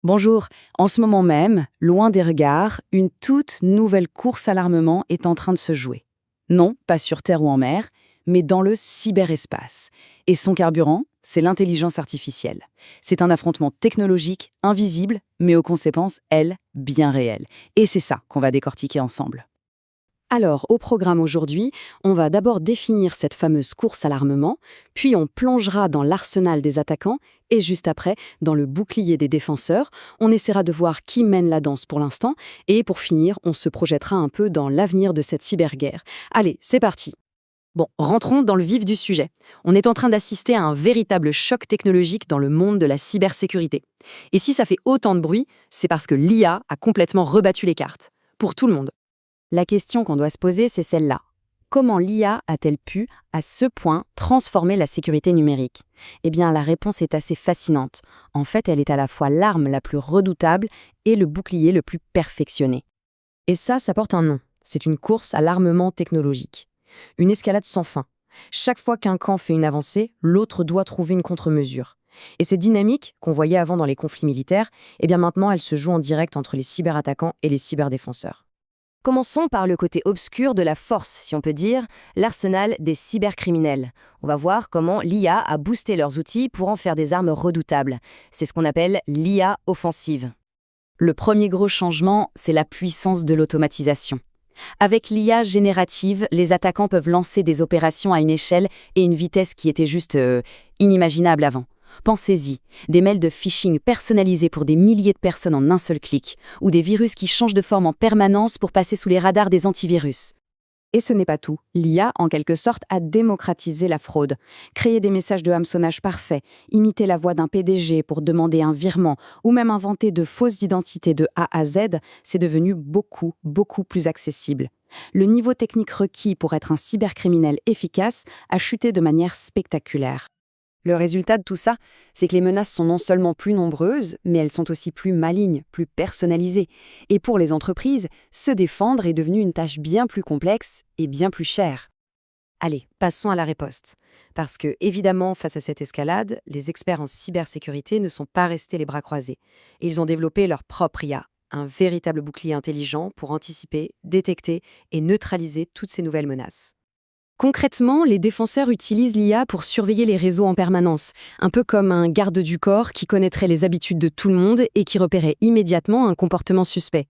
Bonjour, en ce moment même, loin des regards, une toute nouvelle course à l'armement est en train de se jouer. Non, pas sur Terre ou en mer, mais dans le cyberespace. Et son carburant, c'est l'intelligence artificielle. C'est un affrontement technologique, invisible, mais aux conséquences, elles, bien réelles. Et c'est ça qu'on va décortiquer ensemble. Alors, au programme aujourd'hui, on va d'abord définir cette fameuse course à l'armement, puis on plongera dans l'arsenal des attaquants, et juste après, dans le bouclier des défenseurs, on essaiera de voir qui mène la danse pour l'instant, et pour finir, on se projettera un peu dans l'avenir de cette cyberguerre. Allez, c'est parti. Bon, rentrons dans le vif du sujet. On est en train d'assister à un véritable choc technologique dans le monde de la cybersécurité. Et si ça fait autant de bruit, c'est parce que l'IA a complètement rebattu les cartes. Pour tout le monde. La question qu'on doit se poser, c'est celle-là. Comment l'IA a-t-elle pu, à ce point, transformer la sécurité numérique? Eh bien, la réponse est assez fascinante. En fait, elle est à la fois l'arme la plus redoutable et le bouclier le plus perfectionné. Et ça porte un nom. C'est une course à l'armement technologique. Une escalade sans fin. Chaque fois qu'un camp fait une avancée, l'autre doit trouver une contre-mesure. Et cette dynamique, qu'on voyait avant dans les conflits militaires, eh bien maintenant, elle se joue en direct entre les cyberattaquants et les cyberdéfenseurs. Commençons par le côté obscur de la force, si on peut dire, l'arsenal des cybercriminels. On va voir comment l'IA a boosté leurs outils pour en faire des armes redoutables. C'est ce qu'on appelle l'IA offensive. Le premier gros changement, c'est la puissance de l'automatisation. Avec l'IA générative, les attaquants peuvent lancer des opérations à une échelle et une vitesse qui étaient juste inimaginables avant. Pensez-y, des mails de phishing personnalisés pour des milliers de personnes en un seul clic, ou des virus qui changent de forme en permanence pour passer sous les radars des antivirus. Et ce n'est pas tout. L'IA, en quelque sorte, a démocratisé la fraude. Créer des messages de hameçonnage parfaits, imiter la voix d'un PDG pour demander un virement, ou même inventer de fausses identités de A à Z, c'est devenu beaucoup, beaucoup plus accessible. Le niveau technique requis pour être un cybercriminel efficace a chuté de manière spectaculaire. Le résultat de tout ça, c'est que les menaces sont non seulement plus nombreuses, mais elles sont aussi plus malignes, plus personnalisées. Et pour les entreprises, se défendre est devenu une tâche bien plus complexe et bien plus chère. Allez, passons à la riposte. Parce que, évidemment, face à cette escalade, les experts en cybersécurité ne sont pas restés les bras croisés. Ils ont développé leur propre IA, un véritable bouclier intelligent pour anticiper, détecter et neutraliser toutes ces nouvelles menaces. Concrètement, les défenseurs utilisent l'IA pour surveiller les réseaux en permanence, un peu comme un garde du corps qui connaîtrait les habitudes de tout le monde et qui repérait immédiatement un comportement suspect.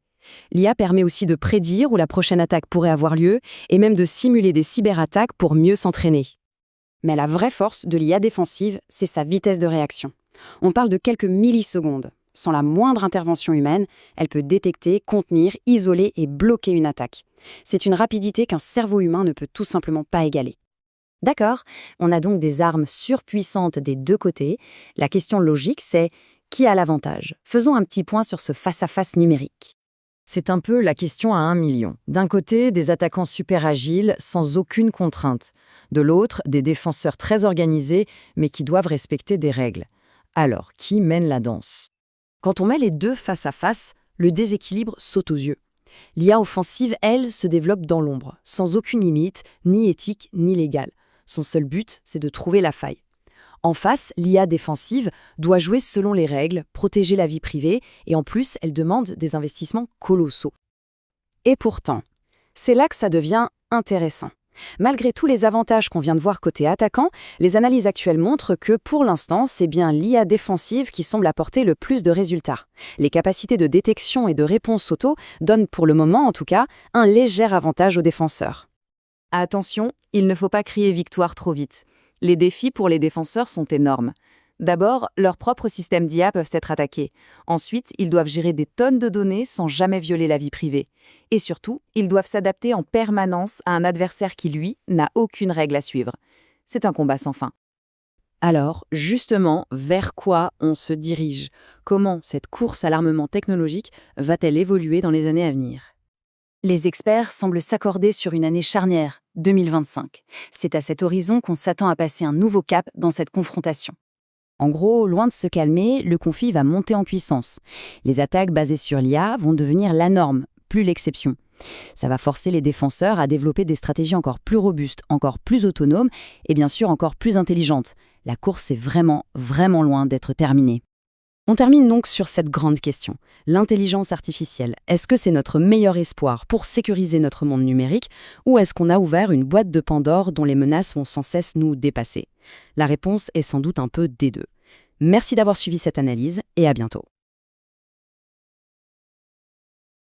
L'IA permet aussi de prédire où la prochaine attaque pourrait avoir lieu et même de simuler des cyberattaques pour mieux s'entraîner. Mais la vraie force de l'IA défensive, c'est sa vitesse de réaction. On parle de quelques millisecondes. Sans la moindre intervention humaine, elle peut détecter, contenir, isoler et bloquer une attaque. C'est une rapidité qu'un cerveau humain ne peut tout simplement pas égaler. D'accord, on a donc des armes surpuissantes des deux côtés. La question logique, c'est qui a l'avantage? Faisons un petit point sur ce face-à-face numérique. C'est un peu la question à 1 million. D'un côté, des attaquants super agiles, sans aucune contrainte. De l'autre, des défenseurs très organisés, mais qui doivent respecter des règles. Alors, qui mène la danse? Quand on met les deux face à face, le déséquilibre saute aux yeux. L'IA offensive, elle, se développe dans l'ombre, sans aucune limite, ni éthique, ni légale. Son seul but, c'est de trouver la faille. En face, l'IA défensive doit jouer selon les règles, protéger la vie privée, et en plus, elle demande des investissements colossaux. Et pourtant, c'est là que ça devient intéressant. Malgré tous les avantages qu'on vient de voir côté attaquant, les analyses actuelles montrent que, pour l'instant, c'est bien l'IA défensive qui semble apporter le plus de résultats. Les capacités de détection et de réponse auto donnent, pour le moment en tout cas, un léger avantage aux défenseurs. Attention, il ne faut pas crier victoire trop vite. Les défis pour les défenseurs sont énormes. D'abord, leurs propres systèmes d'IA peuvent être attaqués. Ensuite, ils doivent gérer des tonnes de données sans jamais violer la vie privée. Et surtout, ils doivent s'adapter en permanence à un adversaire qui, lui, n'a aucune règle à suivre. C'est un combat sans fin. Alors, justement, vers quoi on se dirige? Comment cette course à l'armement technologique va-t-elle évoluer dans les années à venir? Les experts semblent s'accorder sur une année charnière, 2025. C'est à cet horizon qu'on s'attend à passer un nouveau cap dans cette confrontation. En gros, loin de se calmer, le conflit va monter en puissance. Les attaques basées sur l'IA vont devenir la norme, plus l'exception. Ça va forcer les défenseurs à développer des stratégies encore plus robustes, encore plus autonomes et bien sûr encore plus intelligentes. La course est vraiment, vraiment loin d'être terminée. On termine donc sur cette grande question. L'intelligence artificielle, est-ce que c'est notre meilleur espoir pour sécuriser notre monde numérique ou est-ce qu'on a ouvert une boîte de Pandore dont les menaces vont sans cesse nous dépasser? La réponse est sans doute un peu des deux. Merci d'avoir suivi cette analyse et à bientôt.